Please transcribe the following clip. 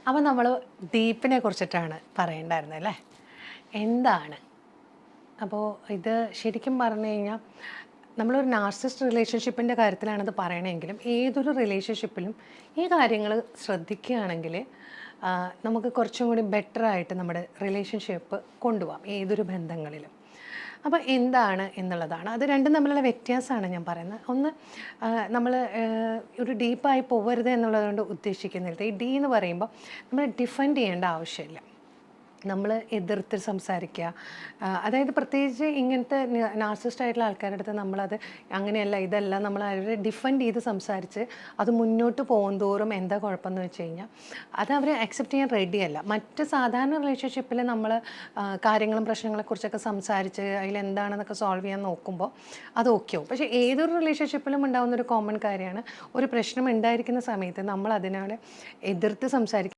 അപ്പോൾ നമ്മൾ ഡീപ്പിനെ കുറിച്ചിട്ടാണ് പറയേണ്ടായിരുന്നത് അല്ലേ? എന്താണ്? അപ്പോൾ ഇത് ശരിക്കും പറഞ്ഞു കഴിഞ്ഞാൽ നമ്മളൊരു നാർസിസ്റ്റ് റിലേഷൻഷിപ്പിൻ്റെ കാര്യത്തിലാണത് പറയണമെങ്കിലും ഏതൊരു റിലേഷൻഷിപ്പിലും ഈ കാര്യങ്ങൾ ശ്രദ്ധിക്കുകയാണെങ്കിൽ നമുക്ക് കുറച്ചും കൂടി ബെറ്ററായിട്ട് നമ്മുടെ റിലേഷൻഷിപ്പ് കൊണ്ടുപോകാം ഏതൊരു ബന്ധങ്ങളിലും. അപ്പോൾ എന്താണ് എന്നുള്ളതാണ്, അത് രണ്ടും തമ്മിലുള്ള വ്യത്യാസമാണ് ഞാൻ പറയുന്നത്. ഒന്ന്, നമ്മൾ ഒരു ഡീപ്പായി പോകരുത് എന്നുള്ളതുകൊണ്ട് ഉദ്ദേശിക്കുന്നില്ല. ഈ ഡി എന്ന് പറയുമ്പോൾ നമ്മൾ ഡിഫെൻഡ് ചെയ്യേണ്ട ആവശ്യമില്ല, നമ്മൾ എതിർത്ത് സംസാരിക്കുക. അതായത് പ്രത്യേകിച്ച് ഇങ്ങനത്തെ നാർസിസ്റ്റ് ആയിട്ടുള്ള ആൾക്കാരുടെ അടുത്ത് നമ്മളത് അങ്ങനെയല്ല ഇതല്ല നമ്മൾ അവരെ ഡിഫെൻഡ് ചെയ്ത് സംസാരിച്ച് അത് മുന്നോട്ട് പോകും തോറും എന്താ കുഴപ്പമെന്ന് വെച്ച് കഴിഞ്ഞാൽ അത് അവർ അക്സെപ്റ്റ് ചെയ്യാൻ റെഡിയല്ല. മറ്റ് സാധാരണ റിലേഷൻഷിപ്പിൽ നമ്മൾ കാര്യങ്ങളും പ്രശ്നങ്ങളെക്കുറിച്ചൊക്കെ സംസാരിച്ച് അതിലെന്താണെന്നൊക്കെ സോൾവ് ചെയ്യാൻ നോക്കുമ്പോൾ അത് ഓക്കെ ആവും. പക്ഷേ ഏതൊരു റിലേഷൻഷിപ്പിലും ഉണ്ടാകുന്നൊരു കോമൺ കാര്യമാണ്, ഒരു പ്രശ്നം ഉണ്ടായിരിക്കുന്ന സമയത്ത് നമ്മൾ അതിനോട് എതിർത്ത് സംസാരിക്കുക